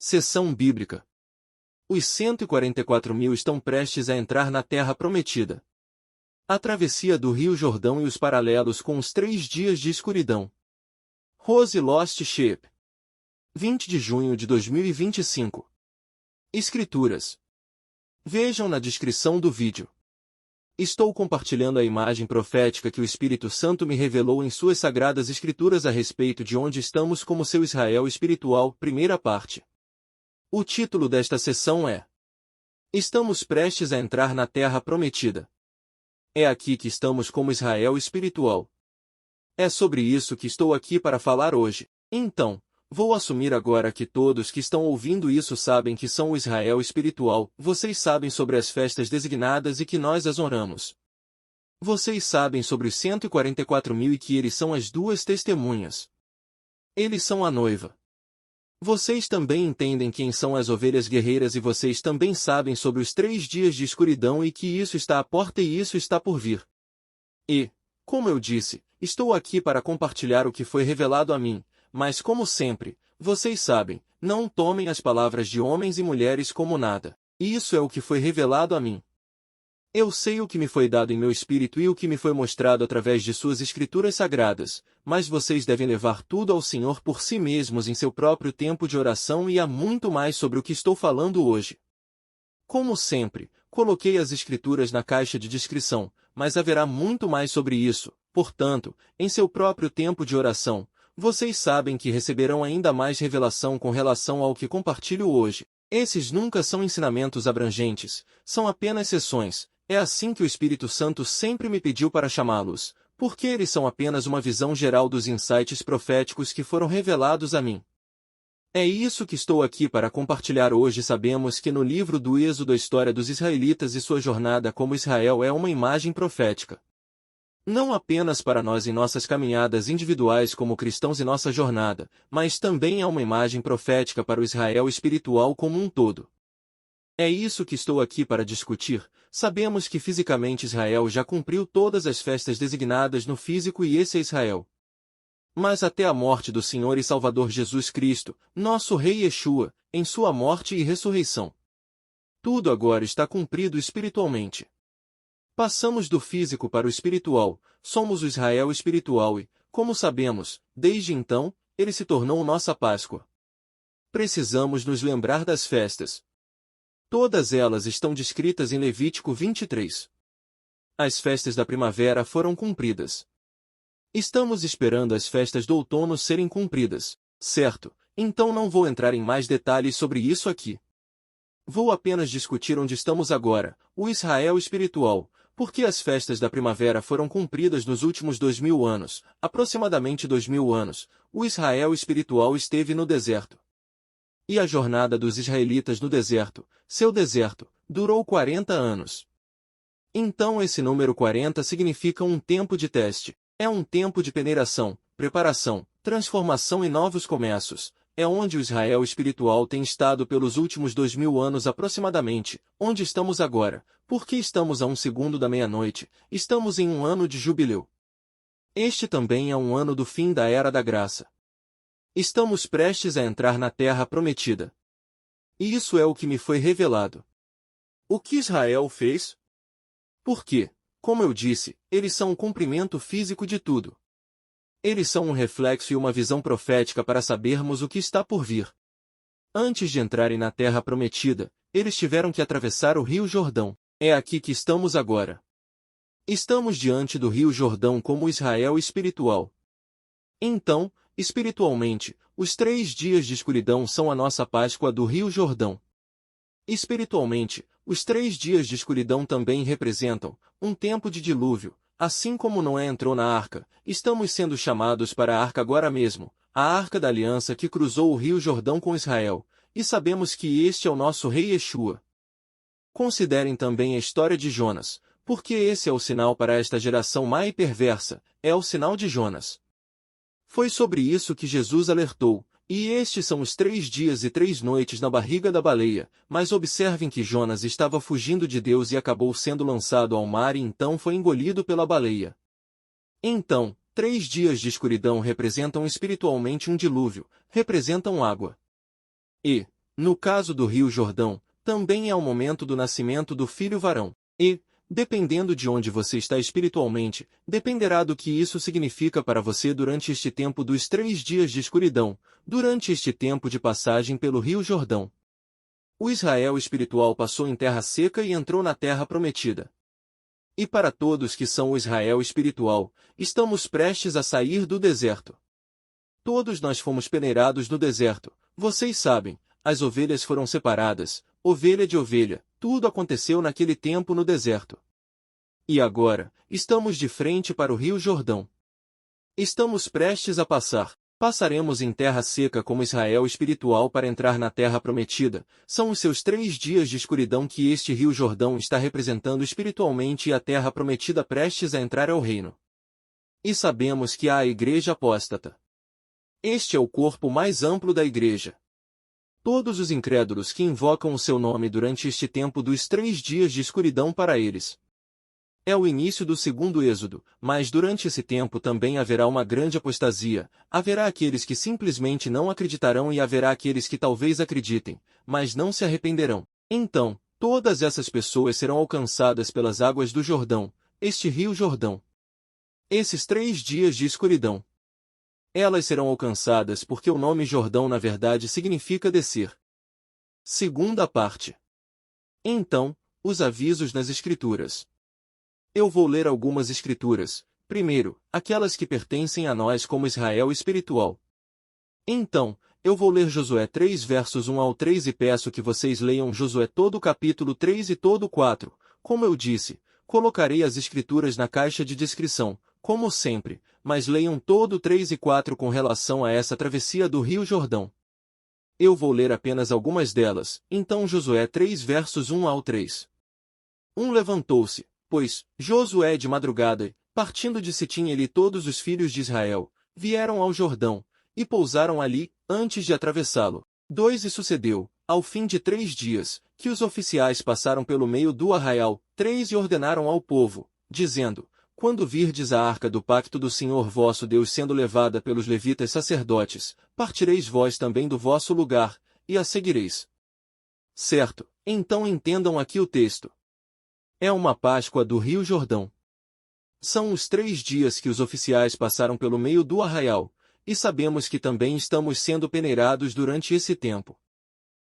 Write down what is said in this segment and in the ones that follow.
Seção bíblica. Os 144.000 estão prestes a entrar na Terra Prometida. A travessia do Rio Jordão e os paralelos com os 3 dias de escuridão. Rose Lost Sheep. 20 de junho de 2025. Escrituras. Vejam na descrição do vídeo. Estou compartilhando a imagem profética que o Espírito Santo me revelou em suas sagradas escrituras a respeito de onde estamos como seu Israel espiritual, primeira parte. O título desta sessão é: Estamos prestes a entrar na Terra Prometida. É aqui que estamos como Israel espiritual. É sobre isso que estou aqui para falar hoje. Então, vou assumir agora que todos que estão ouvindo isso sabem que são o Israel espiritual. Vocês sabem sobre as festas designadas e que nós as honramos. Vocês sabem sobre os 144.000 e que eles são as 2 testemunhas. Eles são a noiva. Vocês também entendem quem são as ovelhas guerreiras e vocês também sabem sobre os 3 dias de escuridão e que isso está à porta e isso está por vir. E, como eu disse, estou aqui para compartilhar o que foi revelado a mim, mas como sempre, vocês sabem, não tomem as palavras de homens e mulheres como nada. Isso é o que foi revelado a mim. Eu sei o que me foi dado em meu espírito e o que me foi mostrado através de suas escrituras sagradas, mas vocês devem levar tudo ao Senhor por si mesmos em seu próprio tempo de oração e há muito mais sobre o que estou falando hoje. Como sempre, coloquei as escrituras na caixa de descrição, mas haverá muito mais sobre isso, portanto, em seu próprio tempo de oração, vocês sabem que receberão ainda mais revelação com relação ao que compartilho hoje. Esses nunca são ensinamentos abrangentes, são apenas sessões. É assim que o Espírito Santo sempre me pediu para chamá-los, porque eles são apenas uma visão geral dos insights proféticos que foram revelados a mim. É isso que estou aqui para compartilhar hoje. Sabemos que no livro do Êxodo a história dos israelitas e sua jornada como Israel é uma imagem profética. Não apenas para nós em nossas caminhadas individuais como cristãos e nossa jornada, mas também é uma imagem profética para o Israel espiritual como um todo. É isso que estou aqui para discutir. Sabemos que fisicamente Israel já cumpriu todas as festas designadas no físico e esse é Israel. Mas até a morte do Senhor e Salvador Jesus Cristo, nosso Rei Yeshua, em sua morte e ressurreição. Tudo agora está cumprido espiritualmente. Passamos do físico para o espiritual, somos o Israel espiritual e, como sabemos, desde então, ele se tornou nossa Páscoa. Precisamos nos lembrar das festas. Todas elas estão descritas em Levítico 23. As festas da primavera foram cumpridas. Estamos esperando as festas do outono serem cumpridas, certo? Então não vou entrar em mais detalhes sobre isso aqui. Vou apenas discutir onde estamos agora, o Israel espiritual, porque as festas da primavera foram cumpridas nos últimos 2000 anos, aproximadamente 2000 anos, o Israel espiritual esteve no deserto. E a jornada dos israelitas no deserto, seu deserto, durou 40 anos. Então esse número 40 significa um tempo de teste. É um tempo de peneiração, preparação, transformação e novos começos. É onde o Israel espiritual tem estado pelos últimos 2000 anos aproximadamente, onde estamos agora, porque estamos a 1 segundo da meia-noite, estamos em um ano de jubileu. Este também é um ano do fim da Era da Graça. Estamos prestes a entrar na Terra Prometida. E isso é o que me foi revelado. O que Israel fez? Porque, como eu disse, eles são o cumprimento físico de tudo. Eles são um reflexo e uma visão profética para sabermos o que está por vir. Antes de entrarem na Terra Prometida, eles tiveram que atravessar o Rio Jordão. É aqui que estamos agora. Estamos diante do Rio Jordão como Israel espiritual. Então, espiritualmente, os 3 dias de escuridão são a nossa Páscoa do Rio Jordão. Espiritualmente, os 3 dias de escuridão também representam um tempo de dilúvio. Assim como Noé entrou na arca, estamos sendo chamados para a arca agora mesmo, a arca da aliança que cruzou o Rio Jordão com Israel, e sabemos que este é o nosso Rei Yeshua. Considerem também a história de Jonas, porque esse é o sinal para esta geração má e perversa, é o sinal de Jonas. Foi sobre isso que Jesus alertou, e estes são os 3 dias e 3 noites na barriga da baleia, mas observem que Jonas estava fugindo de Deus e acabou sendo lançado ao mar e então foi engolido pela baleia. Então, 3 dias de escuridão representam espiritualmente um dilúvio, representam água. E, No caso do Rio Jordão, também é o momento do nascimento do filho varão. E, dependendo de onde você está espiritualmente, dependerá do que isso significa para você durante este tempo dos 3 dias de escuridão, durante este tempo de passagem pelo Rio Jordão. O Israel espiritual passou em terra seca e entrou na terra prometida. E para todos que são o Israel espiritual, estamos prestes a sair do deserto. Todos nós fomos peneirados no deserto, vocês sabem, as ovelhas foram separadas, ovelha de ovelha, tudo aconteceu naquele tempo no deserto. E agora, estamos de frente para o Rio Jordão. Estamos prestes a passaremos em terra seca como Israel espiritual para entrar na terra prometida, são os seus 3 dias de escuridão que este Rio Jordão está representando espiritualmente e a terra prometida prestes a entrar ao reino. E sabemos que há a igreja apóstata. Este é o corpo mais amplo da igreja. Todos os incrédulos que invocam o seu nome durante este tempo dos 3 dias de escuridão para eles. É o início do segundo êxodo, mas durante esse tempo também haverá uma grande apostasia, haverá aqueles que simplesmente não acreditarão e haverá aqueles que talvez acreditem, mas não se arrependerão. Então, todas essas pessoas serão alcançadas pelas águas do Jordão, este Rio Jordão. Esses 3 dias de escuridão. Elas serão alcançadas porque o nome Jordão na verdade significa descer. Segunda parte. Então, os avisos nas Escrituras. Eu vou ler algumas escrituras, primeiro, aquelas que pertencem a nós como Israel espiritual. Então, eu vou ler Josué 3 versos 1 ao 3 e peço que vocês leiam Josué todo o capítulo 3 e todo o 4. Como eu disse, colocarei as escrituras na caixa de descrição, como sempre, mas leiam todo o 3 e 4 com relação a essa travessia do Rio Jordão. Eu vou ler apenas algumas delas, então Josué 3 versos 1 ao 3. Levantou-se, pois, Josué de madrugada, partindo de Sitim ele e todos os filhos de Israel, vieram ao Jordão, e pousaram ali, antes de atravessá-lo. 2 E sucedeu, ao fim de 3 dias, que os oficiais passaram pelo meio do arraial, 3 e ordenaram ao povo, dizendo, quando virdes a arca do pacto do Senhor vosso Deus sendo levada pelos levitas sacerdotes, partireis vós também do vosso lugar, e a seguireis. Certo, então entendam aqui o texto. É uma Páscoa do Rio Jordão. São os 3 dias que os oficiais passaram pelo meio do arraial, e sabemos que também estamos sendo peneirados durante esse tempo.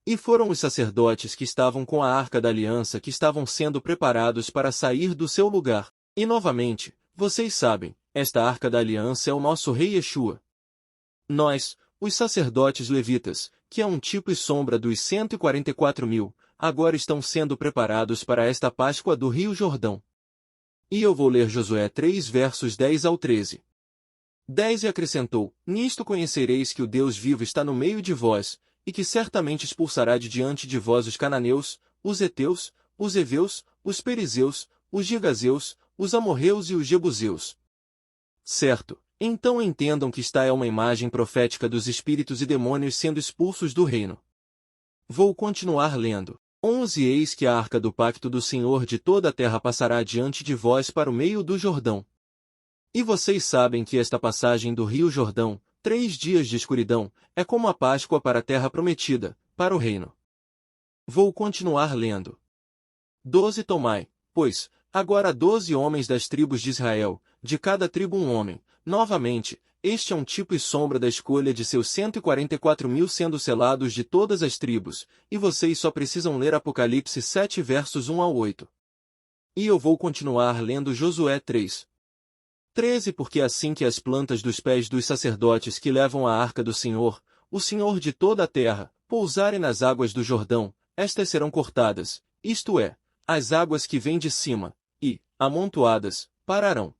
E foram os sacerdotes que estavam com a Arca da Aliança que estavam sendo preparados para sair do seu lugar. E novamente, vocês sabem, esta Arca da Aliança é o nosso Rei Yeshua. Nós, os sacerdotes levitas, que é um tipo e sombra dos 144.000, agora estão sendo preparados para esta Páscoa do Rio Jordão. E eu vou ler Josué 3 versos 10 ao 13. 10 E acrescentou, nisto conhecereis que o Deus vivo está no meio de vós, e que certamente expulsará de diante de vós os cananeus, os heteus, os heveus, os perizeus, os gigazeus, os amorreus e os jebuseus. Certo, então entendam que esta é uma imagem profética dos espíritos e demônios sendo expulsos do reino. Vou continuar lendo. 11 Eis que a arca do pacto do Senhor de toda a terra passará diante de vós para o meio do Jordão. E vocês sabem que esta passagem do Rio Jordão, 3 dias de escuridão, é como a Páscoa para a terra prometida, para o reino. Vou continuar lendo. 12 Tomai, pois, agora 12 homens das tribos de Israel, de cada tribo um homem. Novamente, este é um tipo e sombra da escolha de seus 144.000 sendo selados de todas as tribos, e vocês só precisam ler Apocalipse 7 versos 1 ao 8. E eu vou continuar lendo Josué 3. 13 Porque assim que as plantas dos pés dos sacerdotes que levam a arca do Senhor, o Senhor de toda a terra, pousarem nas águas do Jordão, estas serão cortadas, isto é, as águas que vêm de cima, e, amontoadas, pararão.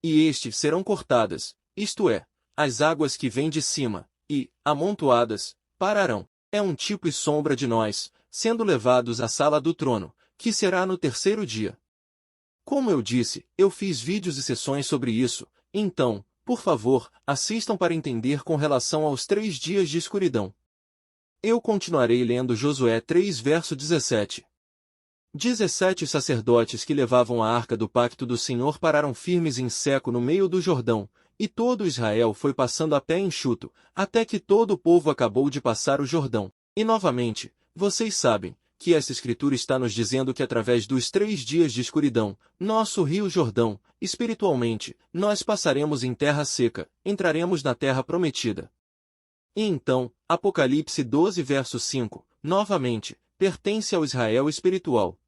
E estes serão cortadas, isto é, as águas que vêm de cima, e, amontoadas, pararão. É um tipo e sombra de nós, sendo levados à sala do trono, que será no 3º dia. Como eu disse, eu fiz vídeos e sessões sobre isso, então, por favor, assistam para entender com relação aos 3 dias de escuridão. Eu continuarei lendo Josué 3 verso 17. 17 sacerdotes que levavam a arca do pacto do Senhor pararam firmes em seco no meio do Jordão, e todo Israel foi passando a pé enxuto, até que todo o povo acabou de passar o Jordão. E novamente, vocês sabem que essa escritura está nos dizendo que através dos 3 dias de escuridão, nosso rio Jordão, espiritualmente, nós passaremos em terra seca, entraremos na terra prometida. E então, Apocalipse 12 verso 5, novamente, pertence ao Israel espiritual.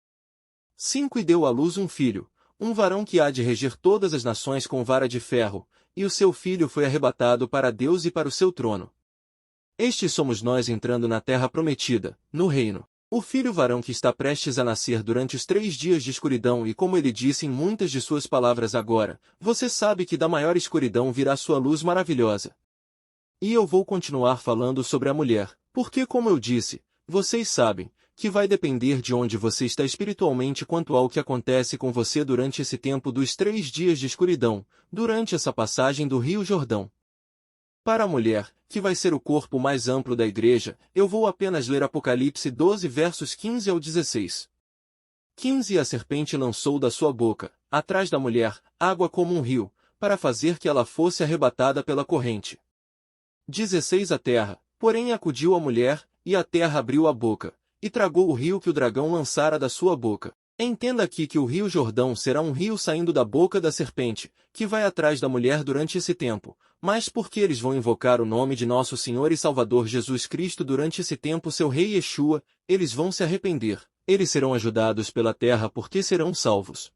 5 E deu à luz um filho, um varão que há de reger todas as nações com vara de ferro, e o seu filho foi arrebatado para Deus e para o seu trono. Estes somos nós entrando na terra prometida, no reino. O filho varão que está prestes a nascer durante os 3 dias de escuridão e como ele disse em muitas de suas palavras agora, você sabe que da maior escuridão virá sua luz maravilhosa. E eu vou continuar falando sobre a mulher, porque como eu disse, vocês sabem, que vai depender de onde você está espiritualmente quanto ao que acontece com você durante esse tempo dos 3 dias de escuridão, durante essa passagem do Rio Jordão. Para a mulher, que vai ser o corpo mais amplo da igreja, eu vou apenas ler Apocalipse 12 versos 15 ao 16. 15 E a serpente lançou da sua boca, atrás da mulher, água como um rio, para fazer que ela fosse arrebatada pela corrente. 16 A terra, porém acudiu a mulher, e a terra abriu a boca, e tragou o rio que o dragão lançara da sua boca. Entenda aqui que o rio Jordão será um rio saindo da boca da serpente, que vai atrás da mulher durante esse tempo, mas porque eles vão invocar o nome de nosso Senhor e Salvador Jesus Cristo durante esse tempo seu Rei Yeshua, eles vão se arrepender, eles serão ajudados pela terra porque serão salvos.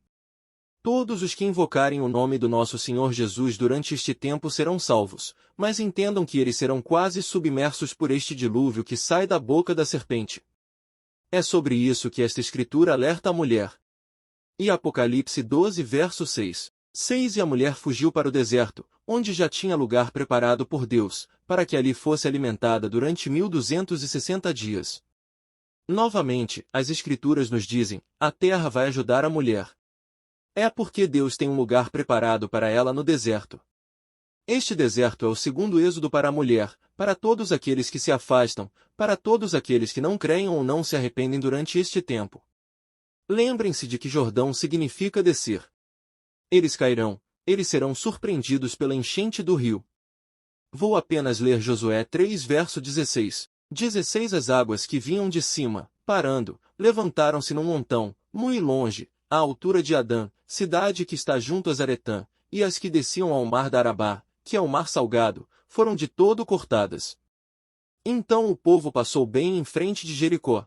Todos os que invocarem o nome do nosso Senhor Jesus durante este tempo serão salvos, mas entendam que eles serão quase submersos por este dilúvio que sai da boca da serpente. É sobre isso que esta escritura alerta a mulher. E Apocalipse 12 verso 6. 6 E a mulher fugiu para o deserto, onde já tinha lugar preparado por Deus, para que ali fosse alimentada durante 1260 dias. Novamente, as escrituras nos dizem, a terra vai ajudar a mulher. É porque Deus tem um lugar preparado para ela no deserto. Este deserto é o segundo êxodo para a mulher, para todos aqueles que se afastam, para todos aqueles que não creem ou não se arrependem durante este tempo. Lembrem-se de que Jordão significa descer. Eles cairão, eles serão surpreendidos pela enchente do rio. Vou apenas ler Josué 3 verso 16. 16 As águas que vinham de cima, parando, levantaram-se num montão, muito longe, à altura de Adã, cidade que está junto a Zaretã, e as que desciam ao mar da Arabá, que é o mar salgado, foram de todo cortadas. Então o povo passou bem em frente de Jericó.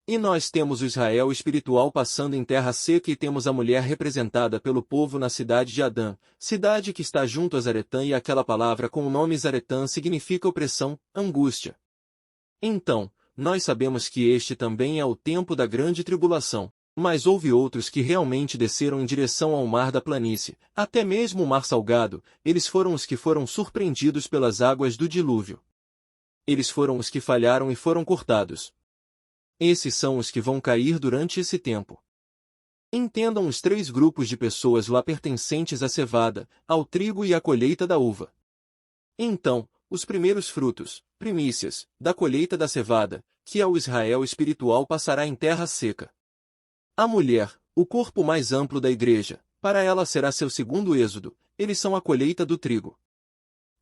E nós temos o Israel espiritual passando em terra seca e temos a mulher representada pelo povo na cidade de Adã, cidade que está junto a Zaretã e aquela palavra com o nome Zaretã significa opressão, angústia. Então, nós sabemos que este também é o tempo da grande tribulação. Mas houve outros que realmente desceram em direção ao mar da planície, até mesmo o mar salgado, eles foram os que foram surpreendidos pelas águas do dilúvio. Eles foram os que falharam e foram cortados. Esses são os que vão cair durante esse tempo. Entendam os 3 grupos de pessoas lá pertencentes à cevada, ao trigo e à colheita da uva. Então, os primeiros frutos, primícias, da colheita da cevada, que é o Israel espiritual passará em terra seca. A mulher, o corpo mais amplo da igreja, para ela será seu segundo êxodo, eles são a colheita do trigo.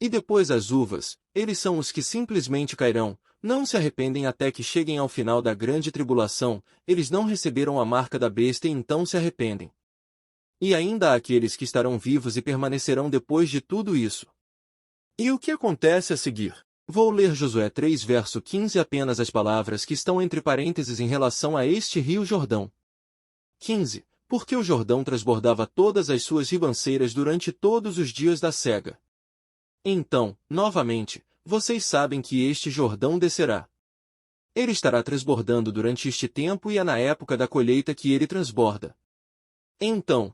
E depois as uvas, eles são os que simplesmente cairão, não se arrependem até que cheguem ao final da grande tribulação, eles não receberam a marca da besta e então se arrependem. E ainda há aqueles que estarão vivos e permanecerão depois de tudo isso. E o que acontece a seguir? Vou ler Josué 3 verso 15 apenas as palavras que estão entre parênteses em relação a este rio Jordão. 15. Porque o Jordão transbordava todas as suas ribanceiras durante todos os dias da cega. Então, novamente, vocês sabem que este Jordão descerá. Ele estará transbordando durante este tempo e é na época da colheita que ele transborda. Então,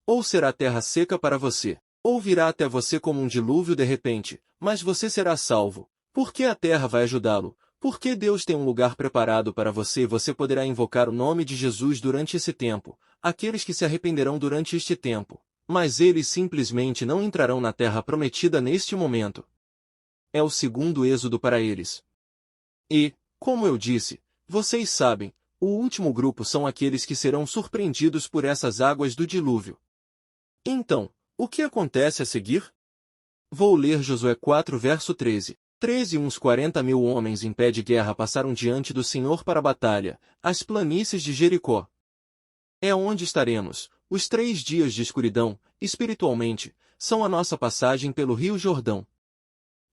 ou será terra seca para você, ou virá até você como um dilúvio de repente, mas você será salvo, porque a terra vai ajudá-lo. Porque Deus tem um lugar preparado para você e você poderá invocar o nome de Jesus durante esse tempo, aqueles que se arrependerão durante este tempo, mas eles simplesmente não entrarão na terra prometida neste momento. É o segundo êxodo para eles. E, como eu disse, vocês sabem, o último grupo são aqueles que serão surpreendidos por essas águas do dilúvio. Então, o que acontece a seguir? Vou ler Josué 4 verso 13. 13 uns 40.000 homens em pé de guerra passaram diante do Senhor para a batalha, as planícies de Jericó. É onde estaremos. Os 3 dias de escuridão, espiritualmente, são a nossa passagem pelo Rio Jordão.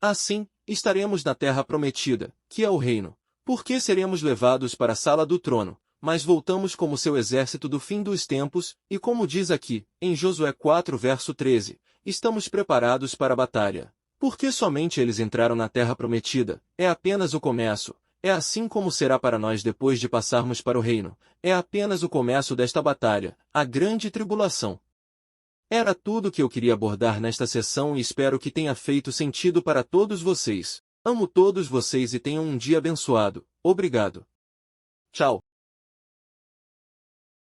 Assim, estaremos na terra prometida, que é o reino, porque seremos levados para a sala do trono, mas voltamos como seu exército do fim dos tempos, e como diz aqui, em Josué 4 verso 13, estamos preparados para a batalha. Porque somente eles entraram na terra prometida, é apenas o começo, é assim como será para nós depois de passarmos para o reino, é apenas o começo desta batalha, a grande tribulação. Era tudo que eu queria abordar nesta sessão e espero que tenha feito sentido para todos vocês. Amo todos vocês e tenham um dia abençoado. Obrigado. Tchau.